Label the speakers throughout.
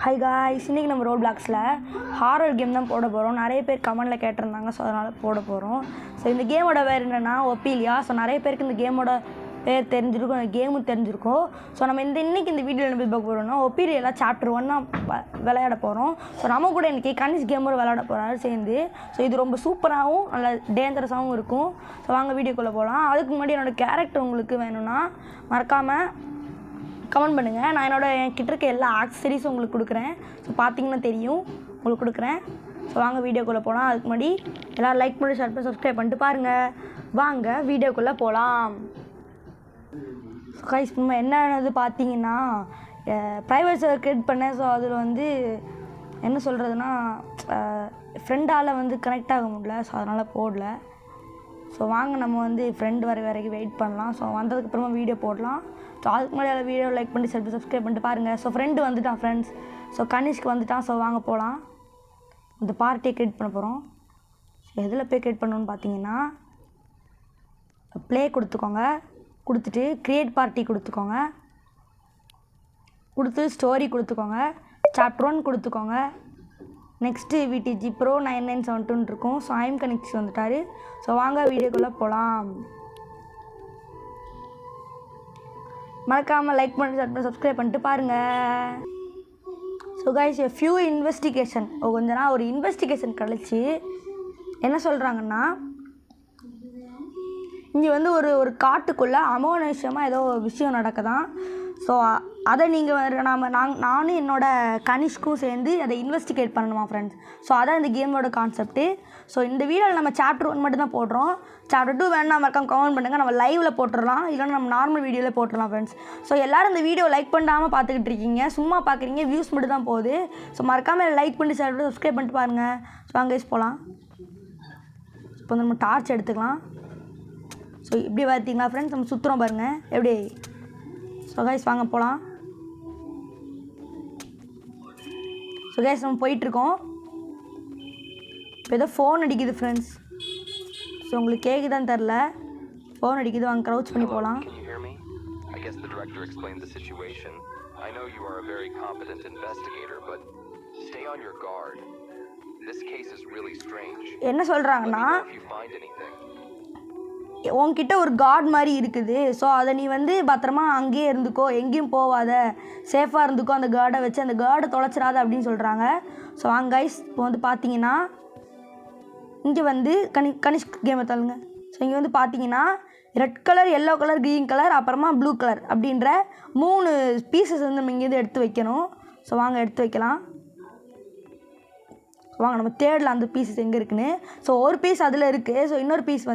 Speaker 1: Hi guys, இன்றைக்கி நம்ம road பிளாக்ஸில் horror game தான் போட போகிறோம். நிறைய பேர் கமெண்டில் கேட்டிருந்தாங்க, ஸோ அதனால் போட போகிறோம். ஸோ இந்த கேமோட பேர் என்னென்னா ஒப்பீலியா. ஸோ நிறைய பேருக்கு இந்த கேமோட பேர் தெரிஞ்சிருக்கும், அந்த கேமும் தெரிஞ்சிருக்கும். ஸோ நம்ம இன்றைக்கி இந்த வீடியோவில் என்ன பார்க்க போகிறோம்னா ஒப்பீலியாவில் சாப்டர் 1 தான் விளையாட போகிறோம். ஸோ நம்ம கூட இன்றைக்கி கனிஷ் கேமோட விளையாட போகிறாரு சேர்ந்து. ஸோ இது ரொம்ப சூப்பராகவும் நல்ல டேஞ்சரஸாகவும் இருக்கும். ஸோ வாங்க வீடியோக்குள்ளே போகலாம். அதுக்கு முன்னாடி என்னோடய கேரக்டர் உங்களுக்கு வேணும்னா மறக்காமல் கமெண்ட் பண்ணுங்கள். நான் என்கிட்ட இருக்க எல்லா ஆக்சசரிஸும் உங்களுக்கு கொடுக்குறேன். ஸோ பார்த்தீங்கன்னா தெரியும், உங்களுக்கு கொடுக்குறேன். ஸோ வாங்க வீடியோக்குள்ளே போகலாம். அதுக்கு முன்னாடி எல்லோரும் லைக் பண்ணி ஷேர் பண்ணி சப்ஸ்கிரைப் பண்ணிட்டு பாருங்கள். வாங்க வீடியோக்குள்ளே போகலாம். ஸோ கைஸ், நம்ம என்னது பார்த்தீங்கன்னா ப்ரைவேட் சர்வர் கிரியேட் பண்ணேன். ஸோ அதில் என்ன சொல்கிறதுனா ஃப்ரெண்டால் கனெக்ட் ஆக முடியல. ஸோ அதனால் போடல. ஸோ வாங்க நம்ம ஃப்ரெண்டு வர வரைக்கும் வெயிட் பண்ணலாம். ஸோ வந்ததுக்கப்புறமா வீடியோ போடலாம். ஸோ அதுக்கு முன்னாடி வீடியோ லைக் பண்ணி சப்ஸ்கிரைப் பண்ணிட்டு பாருங்கள். ஸோ ஃப்ரெண்டு வந்துட்டான் ஃப்ரெண்ட்ஸ். ஸோ கனிஷ்க்கு வந்துட்டான். ஸோ வாங்க போகலாம். இந்த பார்ட்டியை க்ரியேட் பண்ண போகிறோம். ஸோ எதில் போய் க்ரியேட் பண்ணணும்னு பார்த்தீங்கன்னா ப்ளே கொடுத்துக்கோங்க. கொடுத்துட்டு க்ரியேட் பார்ட்டி கொடுத்துக்கோங்க. கொடுத்து ஸ்டோரி கொடுத்துக்கோங்க. சாப்டர் 1 கொடுத்துக்கோங்க. நெக்ஸ்ட்டு விடிஜி ப்ரோ 9972 இருக்கும். ஸோ ஐம் கனிக்ஸ் வந்துட்டார். ஸோ வாங்க வீடியோக்குள்ளே போகலாம். மறக்காமல் லைக் பண்ணி சப்ஸ்கிரைப் பண்ணிட்டு பாருங்கள். ஸோ கைஸ், ஃபியூ இன்வெஸ்டிகேஷன் கொஞ்ச நாள் ஒரு இன்வெஸ்டிகேஷன் கழிச்சு என்ன சொல்கிறாங்கன்னா இங்கே ஒரு காட்டுக்குள்ளே அமானுஷ்யமாக ஏதோ விஷயம் நடக்குதான். ஸோ அதை நானும் என்னோடய கனிஷ்க்கும் சேர்ந்து அதை இன்வெஸ்டிகேட் பண்ணணுமா ஃப்ரெண்ட்ஸ். ஸோ அதான் இந்த கேமோட கான்செப்ட்டு. ஸோ இந்த வீடியோவில் நம்ம சாப்டர் 1 மட்டும் தான் போடுறோம். சாப்டர் 2 வேணா மறக்காம கமெண்ட் பண்ணுங்கள். நம்ம லைவில் போட்டுடலாம், இல்லைன்னா நம்ம நார்மல் வீடியோவில் போட்டுடலாம் ஃப்ரெண்ட்ஸ். ஸோ எல்லோரும் இந்த வீடியோ லைக் பண்ணாமல் பார்த்துக்கிட்டு இருக்கீங்க, சும்மா பார்க்குறீங்க, வியூஸ் மட்டும் தான் போகுது. ஸோ மறக்காமல் லைக் பண்ணி ஷேர் பண்ணி சப்ஸ்கிரைப் பண்ணிட்டு பாருங்கள். ஸோ வாங்க போகலாம். இப்போ நம்ம டார்ச் எடுத்துக்கலாம். ஸோ இப்படி பார்த்தீங்களா ஃப்ரெண்ட்ஸ், நம்ம சுற்றுறோம் பாருங்கள் எப்படி. ஸோ கைஸ் வாங்க போகலாம். ஸோ கைஸ் நம்ம போயிட்டுருக்கோம். இப்போ ஏதோ ஃபோன் அடிக்குது ஃப்ரெண்ட்ஸ். ஸோ உங்களுக்கு கேட்குதான்னு தெரில, ஃபோன் அடிக்குது. வாங்க க்ரௌச் பண்ணி போகலாம். என்ன சொல்கிறாங்கன்னா உன்கிட்ட ஒரு காட் மாதிரி இருக்குது. ஸோ அதை நீ பத்திரமா அங்கேயே இருந்துக்கோ, எங்கேயும் போவாத, சேஃபாக இருந்துக்கோ, அந்த கார்டை வச்சு அந்த கார்டை தொலைச்சிடாத அப்படின்னு சொல்கிறாங்க. ஸோ வாங்க கைஸ், இப்போ பார்த்தீங்கன்னா இங்கே கனிஷ் கேமை தள்ளுங்க. ஸோ இங்கே பார்த்தீங்கன்னா red colour, yellow colour, green colour, அப்புறமா ப்ளூ கலர் அப்படின்ற 3 பீசஸ் நம்ம இங்கேருந்து எடுத்து வைக்கணும். ஸோ வாங்க எடுத்து வைக்கலாம். வாங்க நம்ம தேடலாம் அந்த பீசஸ் எங்கே இருக்குன்னு. ஸோ ஒரு பீஸ் அதில் இருக்குது. ஸோ இன்னொரு பீஸ்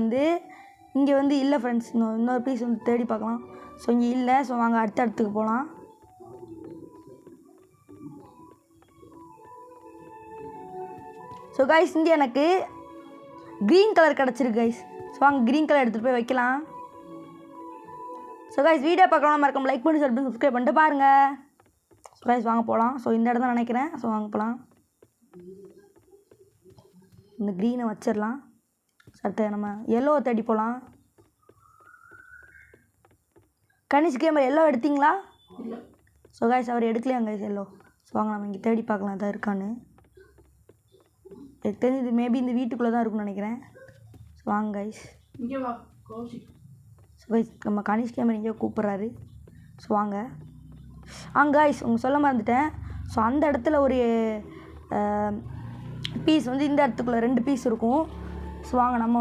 Speaker 1: இங்கே இல்லை ஃப்ரெண்ட்ஸ். இன்னொரு பீஸ் தேடி பார்க்கலாம். ஸோ இங்கே இல்லை. ஸோ வாங்க அடுத்த இடத்துக்கு போகலாம். ஸோ கைஸ், இங்கே எனக்கு க்ரீன் கலர் கிடச்சிருக்கு கைஸ். ஸோ வாங்க க்ரீன் கலர் எடுத்துகிட்டு போய் வைக்கலாம். ஸோ கைஸ், வீடியோ பார்க்கலாம் மறக்காம லைக் பண்ணி சப்ஸ்கிரைப் பண்ணிட்டு பாருங்கள். ஸோ கைஸ் வாங்க போகலாம். ஸோ இந்த இடம் தான் நினைக்கிறேன். ஸோ வாங்க போகலாம். இந்த க்ரீனை வச்சிடலாம். அடுத்து நம்ம எல்லோவை தேடி போகலாம். கனிஷ் கேமர் எல்லோ எடுத்தீங்களா? ஸோ கைஸ், அவர் எடுக்கலையா கைஸ் எல்லோ. ஸோ வாங்க நம்ம இங்கே தேடி பார்க்கலாம் எதாவது இருக்கான்னு. எனக்கு தெரிஞ்சு மேபி இந்த வீட்டுக்குள்ளே தான் இருக்குன்னு நினைக்கிறேன். ஸோ வாங்க கைஸ். ஸோ கைஸ், நம்ம கனிஷ் கேமர் இங்கே கூப்பிட்றாரு. ஸோ வாங்க. கைஸ், சொல்ல மறந்துட்டேன். ஸோ அந்த இடத்துல ஒரு பீஸ் இந்த இடத்துக்குள்ளே 2 பீஸ் இருக்கும். ஸோ வாங்க நம்ம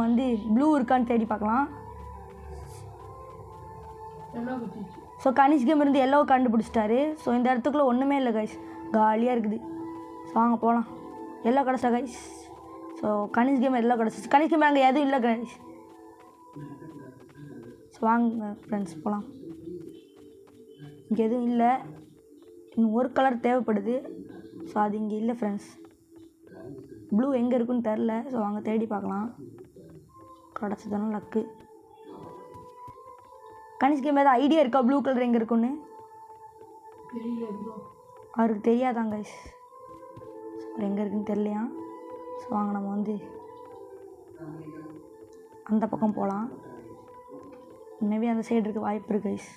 Speaker 1: ப்ளூ இருக்கான்னு தேடி பார்க்கலாம். ஸோ கனிஷ் கேம் எல்லோ கண்டுபிடிச்சிட்டாரு. ஸோ இந்த இடத்துக்குள்ளே ஒன்றுமே இல்லை கைஸ், காலியாக இருக்குது. ஸோ வாங்க போகலாம். எல்லோ கிடச்சா guys. So Kanish came yellow கிடச்சிச்சு. கனிஷ் கேம் அங்கே எதுவும் இல்லை கைஸ். ஸோ வாங்க ஃப்ரெண்ட்ஸ் போகலாம். இங்கே எதுவும் இல்லை. இன்னும் ஒரு கலர் தேவைப்படுது. ஸோ அது இங்கே இல்லை ஃப்ரெண்ட்ஸ். ப்ளூ எங்கே இருக்குன்னு தெரில. ஸோ வாங்க தேடி பார்க்கலாம். கிடச்சதானே லக்கு. கனிஷ் கேம் ஏதாவது ஐடியா இருக்கா ப்ளூ கலர் எங்கே இருக்குன்னு? அவருக்கு தெரியாதாங்க கைஸ், எங்கே இருக்குன்னு தெரியலையா. ஸோ வாங்க நம்ம அந்த பக்கம் போகலாம். மேபி அந்த சைடு இருக்க வாய்ப்பு இருக்கு கைஸ்.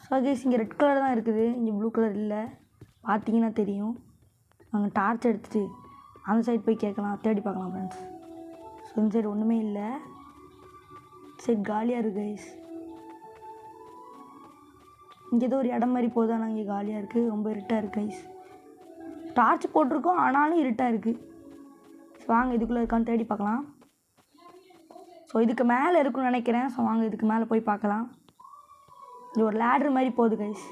Speaker 1: ஸோ கைஸ் இங்கே ரெட் கலர் தான் இருக்குது, இங்கே ப்ளூ கலர் இல்லை. பார்த்தீங்கன்னா தெரியும். நாங்கள் டார்ச் எடுத்துகிட்டு அந்த சைடு போய் கேட்கலாம், தேடி பார்க்கலாம் ஃப்ரெண்ட்ஸ். ஸோ இந்த சைடு ஒன்றுமே இல்லை, சைடு காலியாக இருக்குது கைஸ். இங்கே ஏதோ ஒரு இடம் மாதிரி போதும், ஆனால் இங்கே காலியாக இருக்குது, ரொம்ப இருட்டாக இருக்குது கைஸ். டார்ச் போட்டிருக்கோம் ஆனாலும் இருட்டாக இருக்குது. ஸோ வாங்க இதுக்குள்ளே இருக்கான்னு தேடி பார்க்கலாம். ஸோ இதுக்கு மேலே இருக்குன்னு நினைக்கிறேன். ஸோ வாங்க இதுக்கு மேலே போய் பார்க்கலாம். இது ஒரு லேட்ரு மாதிரி போகுது கைஸ்.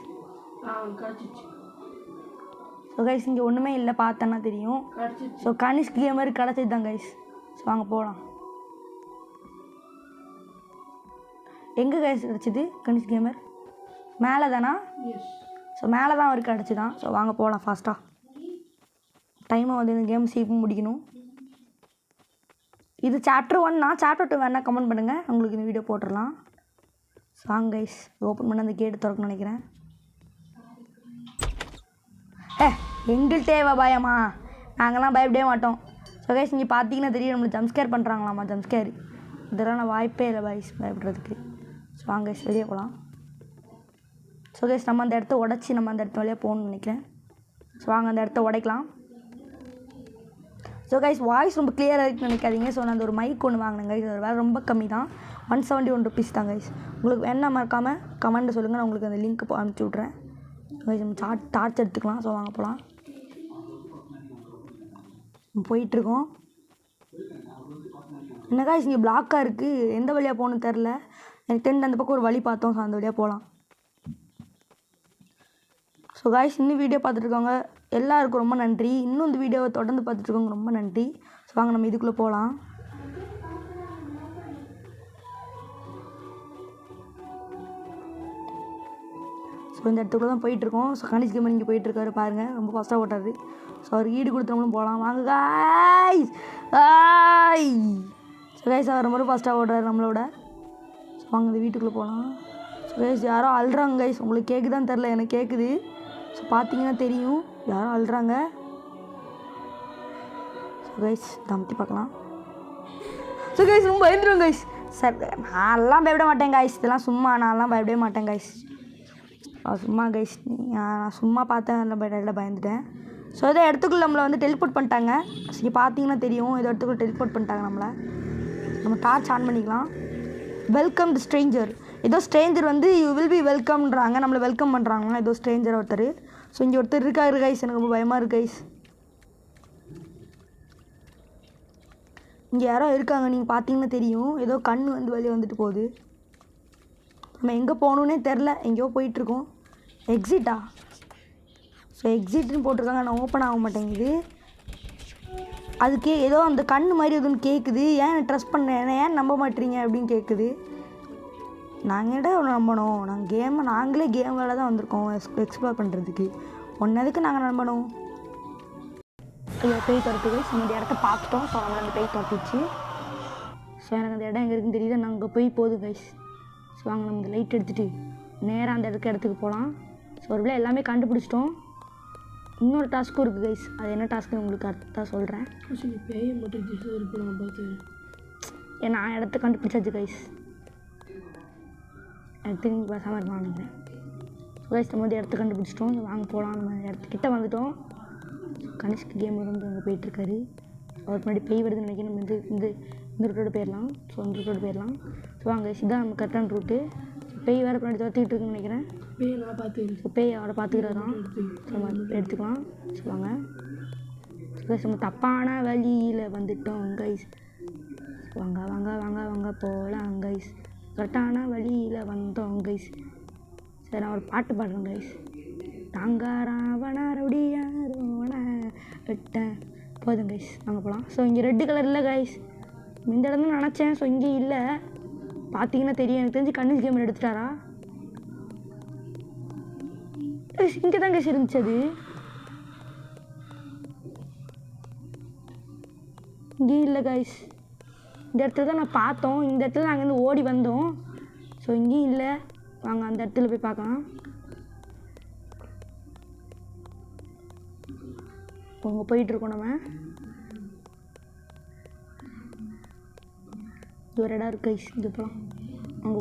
Speaker 1: ஸோ கைஸ் இங்கே ஒன்றுமே இல்லை, பார்த்தோன்னா தெரியும். ஸோ கனிஷ்க் கேமர் கிடச்சிது தான் கைஸ். ஸோ வாங்க போகலாம். எங்கே கைஸ் கிடச்சிது கனிஷ்க் கேமர்? மேலே தானா? ஸோ மேலே தான் அவருக்கு கிடச்சி தான். ஸோ வாங்க போகலாம் ஃபாஸ்ட்டாக. டைமை வந்து இந்த கேம் சீக்கிரம் முடிக்கணும். இது சாப்டர் 1னா, சாப்டர் 2 வேணால் கமெண்ட் பண்ணுங்கள், உங்களுக்கு இந்த வீடியோ போட்டுடலாம். ஸோ வாங்க கைஸ் ஓப்பன் பண்ண அந்த கேட்டு திறக்கணும்னு நினைக்கிறேன். எங்கள்கிட்டே பயமா? நாங்கள்லாம் பயப்படவே மாட்டோம். ஸோ கைஸ் இங்கே பார்த்தீங்கன்னா தெரியும், நம்மளுக்கு ஜம்ஸ்கேர் பண்ணுறாங்களாம்மா. ஜம்ஸ்கேர் இதெல்லாம் நான் வாய்ப்பே இல்லை பாய்ஸ் பயப்படுறதுக்கு. ஸோ வாங்க கைஸ் வெளியே போகலாம். ஸோ கைஸ் நம்ம அந்த இடத்த உடச்சி நம்ம அந்த இடத்த வழியாக போகணும்னு நினைக்கிறேன். ஸோ வாங்க அந்த இடத்த உடைக்கலாம். ஸோ கைஸ் வாய்ஸ் ரொம்ப கிளியராக இருக்குன்னு நினைக்காதீங்க. ஸோ நான் அந்த ஒரு மைக் ஒன்று வாங்கினேன் கைஸ், அது வேறு ரொம்ப கம்மி தான், 171 rupees தான் கைஸ். உங்களுக்கு வேணா மறக்காமல் கமெண்ட்டு சொல்லுங்கள், நான் உங்களுக்கு அந்த லிங்க் அனுப்பிச்சி விட்றேன். கைஸ் நம்ம டார்ச் எடுத்துக்கலாம். ஸோ வாங்க போகலாம். போயிட்டுருக்கோம். என்ன கைஸ் இங்கே பிளாக்காக இருக்குது, எந்த வழியாக போகணுன்னு தெரில. எனக்கு தெரிஞ்ச அந்த பக்கம் ஒரு வழி பார்த்தோம். ஸோ அந்த வழியாக போகலாம். ஸோ கைஸ் இன்னும் வீடியோ பார்த்துட்ருக்கவங்க எல்லாருக்கும் ரொம்ப நன்றி. இன்னும் இந்த வீடியோவை தொடர்ந்து பார்த்துட்ருக்கவங்க ரொம்ப நன்றி. ஸோ வாங்க நம்ம இதுக்குள்ளே போகலாம். ஸோ இந்த இடத்துக்குள்ளே தான் போயிட்டுருக்கோம். ஸோ கனிஷ் கேமர் இங்கே போயிட்டுருக்காரு பாருங்கள், ரொம்ப ஃபாஸ்ட்டாக ஓட்டாரு. ஸோ அவர் ஈடு கொடுத்தவங்களும் போகலாம். வாங்க கைஸ். ஸோ கைஸ் அவர் ரொம்ப ஃபாஸ்ட்டாக ஓடுறாரு நம்மளோட. ஸோ வாங்க இந்த வீட்டுக்குள்ளே போகலாம். ஸோ கைஸ் யாரோ அழுறாங்க கைஸ், உங்களுக்கு கேட்குதான்னு தெரில, எனக்கு கேட்குது. ஸோ பார்த்தீங்கன்னா தெரியும் யாரும் அழுறாங்க. ஸோ கைஸ் தம்பி பார்க்கலாம். ஸோ கைஸ் ரொம்ப பயந்துடும் கைஸ். சார் நான்லாம் பயப்பட மாட்டேன் கைஸ், இதெல்லாம் சும்மா, நான்லாம் பயப்படவே மாட்டேன் கைஸ். சும்மா கைஸ் நான் சும்மா பார்த்தேன், நல்லா பயந்துட்டேன். ஸோ ஏதோ இடத்துக்குள்ள நம்மளை வந்து டெலிபோர்ட் பண்ணிட்டாங்க. ஸோ பார்த்தீங்கன்னா தெரியும், ஏதோ இடத்துக்குள்ள டெலிபோர்ட் பண்ணிட்டாங்க நம்மளை. நம்ம டார்ச் ஆன் பண்ணிக்கலாம். வெல்கம் தி ஸ்ட்ரேஞ்சர். ஏதோ ஸ்ட்ரேஞ்சர் வந்து யூ வில் பி வெல்கம்ன்றாங்க, நம்மளை வெல்கம் பண்ணுறாங்களா ஏதோ ஸ்ட்ரேஞ்சர் ஒருத்தர். ஸோ இங்கே ஒருத்தர் இருக்காரு கைஸ், எனக்கு ரொம்ப பயமாக இருக்குது கைஸ். இங்கே யாரோ இருக்காங்க, நீங்கள் பார்த்தீங்கன்னா தெரியும், ஏதோ கண் வந்து வெளியே வந்துட்டு போகுது. நம்ம எங்கே போகணுன்னே தெரில, எங்கேயோ போயிட்டுருக்கோம். எக்ஸிட்டா? ஸோ எக்ஸிட்னு போட்டிருக்காங்க, நான் ஓப்பன் ஆக மாட்டேங்குது. அதுக்கே ஏதோ அந்த கண் மாதிரி எதுவும் கேட்குது. ஏன் ட்ரஸ்ட் பண்ணேன், ஏன் நம்ப மாட்டீங்க அப்படின்னு கேட்குது. நாங்கள் இடம் நம்பணும், நாங்களே கேம் வேலை தான் வந்திருக்கோம் எக்ஸ்ப்ளோர் பண்ணுறதுக்கு. ஒன்றதுக்கு நாங்கள் நம்பணும். ஐயோ பேய் துரத்துக்கு. ஸோ இந்த இடத்த பார்த்துட்டோம். ஸோ நம்மளை அந்த பேய் துரத்துச்சு. ஸோ எனக்கு அந்த இடம் எங்கே இருக்குன்னு தெரியுது, நாங்கள் அங்கே போய் போதும் கைஸ். ஸோ வாங்க நம்ம இந்த லைட் எடுத்துகிட்டு நேராக அந்த இடத்துக்கு போகலாம். ஸோ ஒரு வேளை எல்லாமே கண்டுபிடிச்சிட்டோம். இன்னொரு டாஸ்க்கும் இருக்குது கைஸ், அது என்ன டாஸ்க்குன்னு உங்களுக்கு அடுத்ததான் சொல்கிறேன்.
Speaker 2: பேயை மட்டும் இருக்கு நம்ம பார்த்து.
Speaker 1: ஏன்னா இடத்த கண்டுபிடிச்சாச்சு கைஸ், எனக்கு திரும்பி பேசாமல் இருக்கலாம் நினைக்கிறேன். ஸோ கைஸ் நம்ம வந்து இடத்த கண்டுபிடிச்சிட்டோம். வாங்க போகலாம். நம்ம இடத்துக்கிட்ட வந்துவிட்டோம். கனிஷ்க் கேமர் வந்து அங்கே போயிட்டுருக்காரு. அவர் முன்னாடி பேய் வருதுன்னு நினைக்கிறேன். நம்ம இந்த ரூட்டோடு போயிடலாம். ஸோ அந்த ரூட்டோடு போயிடலாம். ஸோ அங்கே இதுதான் நம்ம கரெக்டான ரூட்டு. பேய் வேறு பின்னாடி துரத்திக்கிட்டு இருக்குன்னு நினைக்கிறேன்.
Speaker 2: பேய் நான் பார்த்து.
Speaker 1: ஸோ பேய் அவரை பார்த்துக்கிறது தான். ஸோ நம்ம எடுத்துக்கலாம். சொல்லுவாங்க கைஸ் நம்ம தப்பான வழியில் வந்துட்டோம் கைஸ். வாங்க வாங்க வாங்க வாங்க போகலாம் கைஸ், கரெக்டான வழியில் வந்தோம் கைஸ். சரி நான் ஒரு பாட்டு பாடுறேன் கைஸ். தாங்காராவனாரோடியாரோன விட்டேன் போதும் கைஸ், வாங்க போகலாம். ஸோ இங்கே ரெட்டு கலர் இல்லை கைஸ், இந்த இடம் தான் நினச்சேன். ஸோ இங்கே இல்லை, பார்த்தீங்கன்னா தெரியும். எனக்கு தெரிஞ்சு கனிஷ் கேமர் எடுத்துட்டாரா? இங்கே தான் கைஸ் இருந்துச்சு. அது இங்கே இல்லை கைஸ், இந்த இடத்துல தான் நான் பார்த்தோம். இந்த இடத்துல நாங்கள் வந்து ஓடி வந்தோம். ஸோ இங்கேயும் இல்லை, வாங்க அந்த இடத்துல போய் பார்க்கலாம். அங்கே போயிட்டுருக்கோம் நம்ம. இது ஒரு இடம் இருக்கு கைஸ், இது போகலாம். அங்கே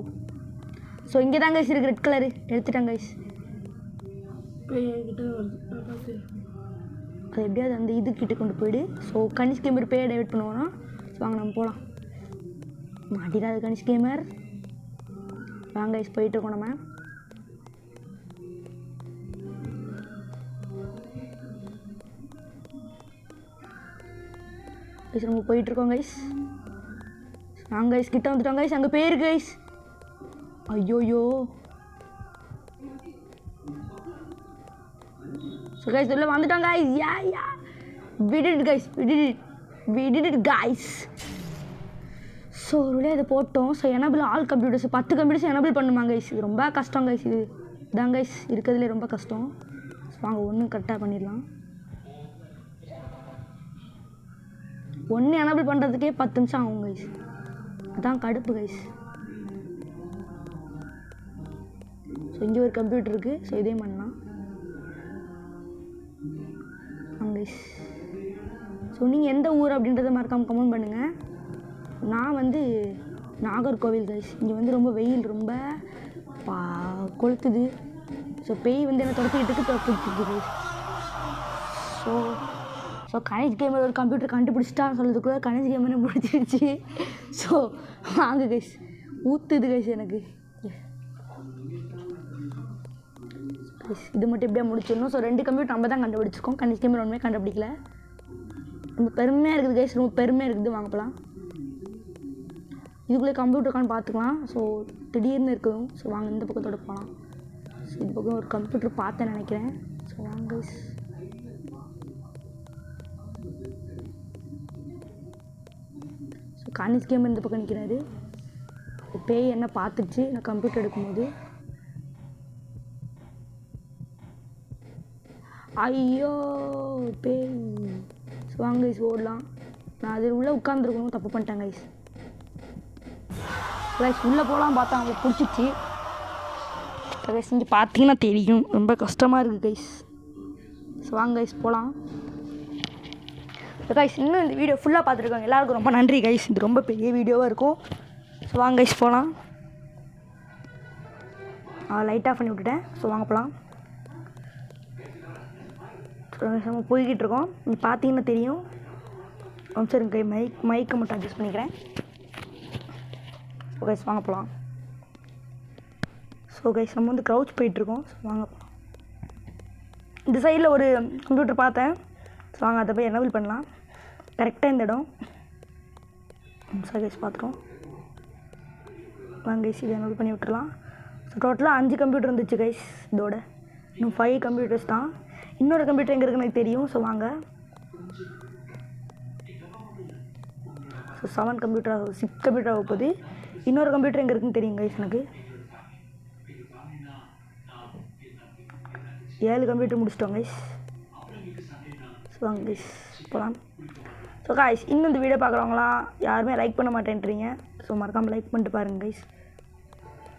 Speaker 1: ஸோ இங்கே தான் கைஸ் இருக்குது ரெட் கலரு எடுத்துட்டாங்க கைஸ்.
Speaker 2: பேய் என்கிட்ட தான் வருது நான் பார்த்து.
Speaker 1: அது எப்படியாவது அந்த இது கிட்ட கொண்டு போயிடு. ஸோ கனிஷ் கேமர் பேயை டைவெர்ட் பண்ணுவோன்னா ஸோ வாங்க நம்ம போகலாம். மாட்டிடாது கனிஷ் கேமர். வாங்க கைஸ் போயிட்டுருக்கோம் நம்ம. கைஸ் நம்ம போயிட்டுருக்கோம் கைஸ். நாங்கள் கைஸ் கிட்ட வந்துட்டோம் கைஸ். அங்கே பேர் கைஸ். ஐயோயோ. ஸோ கைஸ் உள்ள வந்துட்டோம் guys. Yeah we did it guys. we did it guys. So ஒரு இதை போட்டோம். So enable all computers 10 computers enable பண்ணுமா கைஸ். இது ரொம்ப கஷ்டம் கைஸ். இது இதான் கைஸ் இருக்கிறதுலே ரொம்ப கஷ்டம். ஸோ வாங்க ஒன்றும் கரெக்டாக பண்ணிடலாம். 1 எனபிள் பண்ணுறதுக்கே 10 நிமிஷம் ஆகும் கைஸ். அதான் கடுப்பு கைஸ். ஸோ இங்கே ஒரு கம்ப்யூட்டர் இருக்குது. ஸோ இதே பண்ணலாம் கைஸ். ஸோ நீங்கள் எந்த ஊர் அப்படின்றத மறக்காமல் கமெண்ட் பண்ணுங்கள். நான் வந்து நாகர்கோவில் கைஸ். இங்கே வந்து ரொம்ப வெயில் ரொம்ப கொளுத்துது. ஸோ பேய் வந்து என்ன துரத்திக்கிட்டு துரத்திட்டு கைஸ். ஸோ கணேஷ் கேமர் ஒரு கம்ப்யூட்டர் கண்டுபிடிச்சிட்டான்னு சொல்கிறதுக்குள்ள கணேஷ் கேமரே முடிச்சிருச்சு. ஸோ வாங்க கைஸ் ஊற்றுது கைஸ் எனக்கு. இது மட்டும் எப்படியா முடிச்சிடணும். ஸோ 2 கம்ப்யூட்டர் நம்ம தான் கண்டுபிடிச்சிருக்கோம். கணேஷ் கேமர் ஒன்றுமே கண்டுபிடிக்கல. ரொம்ப பெருமையாக இருக்குது கைஸ். ரொம்ப பெருமையாக இருக்குது. வாங்க போகலாம். இதுக்குள்ளே கம்ப்யூட்டர் இருக்கான்னு பார்த்துக்கலாம். ஸோ திடீர்னு இருக்கும். ஸோ வாங்க இந்த பக்கத்தோட போகலாம். ஸோ இது பக்கம் ஒரு கம்ப்யூட்டர் பார்த்தேன் நினைக்கிறேன். ஸோ வாங்க கைஸ். ஸோ கணேஷ் கேமர் இந்த பக்கம் நிற்கிறாரு. பேய் என்ன பார்த்துச்சு நான் கம்ப்யூட்டர் எடுக்கும்போது. ஐயோ பேய். ஸோ வாங்க கைஸ் ஓடலாம். நான் அது உள்ளே உட்காந்துருக்கணும். தப்பு பண்ணிட்டேன் கைஸ். கைஸ் உள்ளே போகலாம் பார்த்தா அவங்க பிடிச்சிச்சு கைஸ். இங்கே பார்த்தீங்கன்னா தெரியும் ரொம்ப கஷ்டமாக இருக்குது கைஸ். ஸோ வாங்க கைஸ் போகலாம். கைஸ் இன்னும் இந்த வீடியோ ஃபுல்லாக பார்த்துருக்காங்க எல்லாருக்கும் ரொம்ப நன்றி கைஸ். இது ரொம்ப பெரிய வீடியோவாக இருக்கும். ஸோ வாங்க கைஸ் போகலாம். லைட் ஆஃப் பண்ணி விட்டுட்டேன். ஸோ வாங்க போகலாம். நம்ம போய்கிட்டு இருக்கோம். நீ பார்த்தீங்கன்னா தெரியும். சரிங்க கை மைக்கை மட்டும் அட்ஜஸ்ட் பண்ணிக்கிறேன். ஸோ கைஸ் வாங்க போகலாம். ஸோ கைஸ் நம்ம வந்து க்ரௌச் போயிட்டுருக்கோம். ஸோ வாங்க போகலாம். இந்த சைடில் ஒரு கம்ப்யூட்டர் பார்த்தேன். ஸோ வாங்க அதை போய் எனபிள் பண்ணலாம். கரெக்டாக இந்த இடம். ஸோ கைஸ் பார்த்துட்டோம். வாங்க கைஸ் இதை எனபிள் பண்ணி விட்டுடலாம். ஸோ டோட்டலாக 5 கம்ப்யூட்டர் இருந்துச்சு கைஸ். இதோட இன்னும் 5 கம்ப்யூட்டர்ஸ் தான். இன்னொரு கம்ப்யூட்டர் எங்கே இருக்குன்னு எனக்கு தெரியும். ஸோ வாங்க. ஸோ 7 கம்ப்யூட்டர் 6 கம்ப்யூட்டர் ஆக போகுது. இன்னொரு கம்ப்யூட்டர் எங்கே இருக்குன்னு தெரியும் கைஸ் எனக்கு. 7 கம்ப்யூட்டர் முடிச்சிட்டோம் கைஸ். ஸோ வாங்க கைஸ் போகலாம். ஸோ கைஸ் இன்னும் இந்த வீடியோ பார்க்குறவங்களாம் யாருமே லைக் பண்ண மாட்டேன்றீங்க. ஸோ மறக்காமல் லைக் பண்ணிட்டு பாருங்கள் கைஸ்.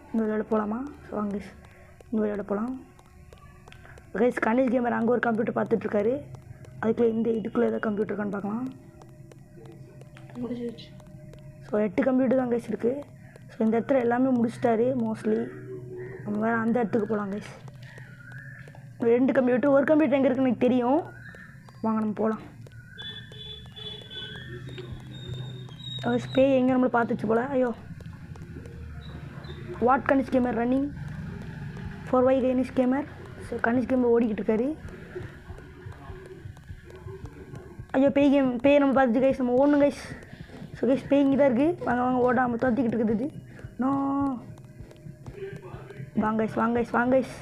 Speaker 1: இந்த வீடியோவில் போகலாமா? ஸோ வாங்க கைஸ் இந்த வீடியோவில் போகலாம். கைஸ் கணேஷ் கேமர் அங்கே ஒரு கம்ப்யூட்டர் பார்த்துட்ருக்காரு. அதுக்குள்ளே இதுக்குள்ளே ஏதாவது கம்ப்யூட்டர் இருக்கான்னு பார்க்கலாம்.
Speaker 2: முடிஞ்சிருச்சு.
Speaker 1: ஸோ 8 கம்ப்யூட்டர் தான் கைஸ் இருக்குது. ஸோ இந்த இடத்துல எல்லாமே முடிச்சிட்டாரு மோஸ்ட்லி. நம்ம வேறு அந்த இடத்துக்கு போகலாம் கைஸ். 2 கம்ப்யூட்டர் ஒரு கம்ப்யூட்டர் எங்கே இருக்குன்னு எனக்கு தெரியும். வாங்க நம்ம போகலாம். ஸ்பே எங்கே நம்மளை பார்த்துச்சு போல். ஐயோ what Ganesh gamer running for why Ganesh gamer. So Ganesh gamer ஓடிக்கிட்டு இருக்காரு. ஐயோ பேய் நம்ம பார்த்துச்சு கைஸ். நம்ம ஓடணும் கைஸ். ஸோ கைஸ் பேய் இங்கே தான் இருக்குது. வாங்க வாங்க ஓடாமல் துரத்திக்கிட்டு இருக்குது. நோ வாங்க கைஸ் வாங்க கைஸ் வாங்க கைஸ்.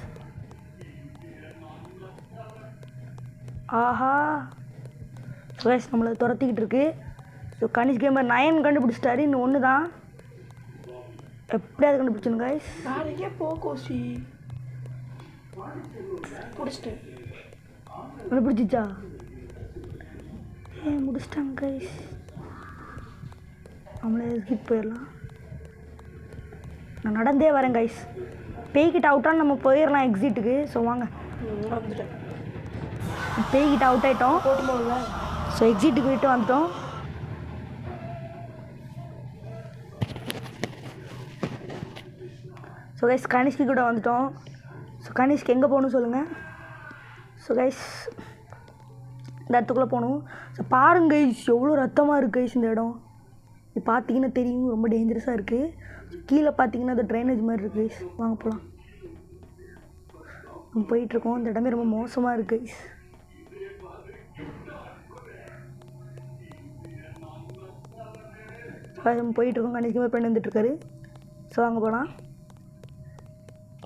Speaker 1: ஆஹா ஸோ கைஸ் நம்மளை துரத்திக்கிட்டு இருக்கு. ஸோ கணேஷ் கேமர் 9 கண்டுபிடிச்சிட்டாரு. இன்னும் 1 தான். எப்படியாவது கண்டுபிடிச்சணும் கைஸ்.
Speaker 2: நாளைக்கே கோசி பிடிச்சிட்டேன்.
Speaker 1: கண்டுபிடிச்சிச்சா? முடிச்சிட்டாங்க கைஸ். நம்மளே ஸ்கிப் போயிடலாம். நான் நடந்தே வரேன் கைஸ். பேய்கிட்ட அவுட்டான்னு நம்ம போயிடலாம் எக்ஸிட்டுக்கு. ஸோ வாங்க
Speaker 2: வந்துட்டேன்.
Speaker 1: பேய்கிட்ட அவுட் ஆகிட்டோம்.
Speaker 2: போட்டு போகல.
Speaker 1: ஸோ எக்ஸிட்டுக்கு விட்டு வந்துட்டோம். ஸோ ஸோ கைஸ் கனிஷ்க்கு கூட வந்துட்டோம். ஸோ கனிஷ்க்கு எங்கே போகணும்னு சொல்லுங்கள். ஸோ கைஸ் இந்த இடத்துக்குள்ளே போகணும். ஸோ பாருங்க கைஸ் எவ்வளோ ரத்தமாக இருக்குது கைஸ் இந்த இடம். இது பார்த்தீங்கன்னா தெரியும் ரொம்ப டேஞ்சரஸாக இருக்குது. கீழே பார்த்தீங்கன்னா அது ட்ரைனேஜ் மாதிரி இருக்குது கைஸ். வாங்க போகலாம். நம்ம போயிட்டுருக்கோம். இந்த இடமே ரொம்ப மோசமாக இருக்குது கைஸ். நம்ம போயிட்டுருக்கோம். கண்டிப்பாக பண்ணி வந்துட்டுருக்காரு. ஸோ அங்கே போகலாம்.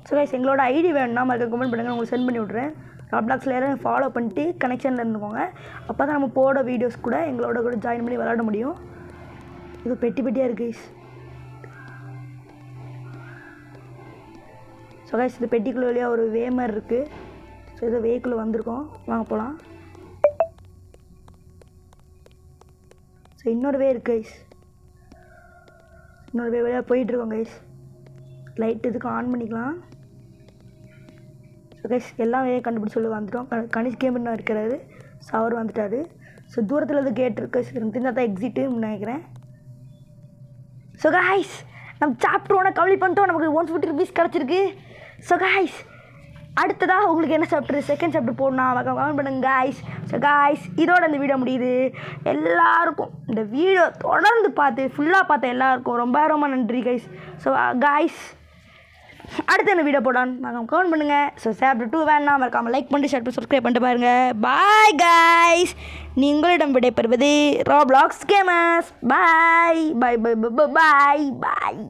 Speaker 1: ஸோ கைஸ் எங்களோட ஐடி வேணும்னா மறக்க கமெண்ட் பண்ணுங்கள், உங்களுக்கு சென்ட் பண்ணி விட்றேன். ராப்ளாக்ஸில் யாரும் ஃபாலோ பண்ணிட்டு கனெக்ஷனில் இருந்துக்கோங்க. அப்போ தான் நம்ம போட வீடியோஸ் கூட எங்களோட கூட ஜாயின் பண்ணி விளாட முடியும். இது பெட்டி பெட்டியாக இருக்குது கைஸ். ஸோ கைஸ் இந்த பெட்டிக்குள்ளே வழியாக ஒரு வே மாதிரி இருக்குது. ஸோ இதை வேக்குள்ளே வந்திருக்கோம். வாங்க போகலாம். ஸோ இன்னொரு வே இருக்குது கைஸ். இன்னொரு வே வழியாக போயிட்டுருக்கோம் கைஸ். லைட் இதுக்கு ஆன் பண்ணிக்கலாம். ஸோ கைஸ் எல்லாம் வே கண்டுபிடிச்சி சொல்லி வந்துட்டோம். கனிஷ் கேம் இன்னும் இருக்கிறாரு. ஸோ அவர் வந்துட்டார். ஸோ தூரத்தில் அது கேட் இருக்குது. ஸோ எனக்கு தெரிஞ்சால் தான் எக்ஸிட்டுன்னு நினைக்கிறேன். ஸோ கைஸ் நம்ம சாப்டர் 1 கம்ப்ளீட் பண்ணிட்டோம். நமக்கு 150 rupees கிடச்சிருக்கு. ஸோ கைஸ் அடுத்ததாக உங்களுக்கு என்ன சாப்டர் செகண்ட் சாப்டர் போடணும் கமெண்ட் பண்ணுங்க கைஸ். ஸோ கைஸ் இதோட இந்த வீடியோ முடியுது. எல்லாருக்கும் இந்த வீடியோ தொடர்ந்து பார்த்து ஃபுல்லாக பார்த்த எல்லாருக்கும் ரொம்ப ரொம்ப நன்றி கைஸ். ஸோ கைஸ் அடுத்த இந்த வீடியோ போடான்னு கமெண்ட் பண்ணுங்கள். ஸோ சாப்டர் 2 வேணாம் மறக்காமல் லைக் பண்ணிட்டு ஷேர் பண்ணி சப்ஸ்கிரைப் பண்ணிட்டு பாருங்கள். Bye guys. நீங்களிடம் விடைபெறுவது ராப்ளாக்ஸ் கேமர்ஸ். பாய் பாய் பாய் பாய் பாய் பாய்.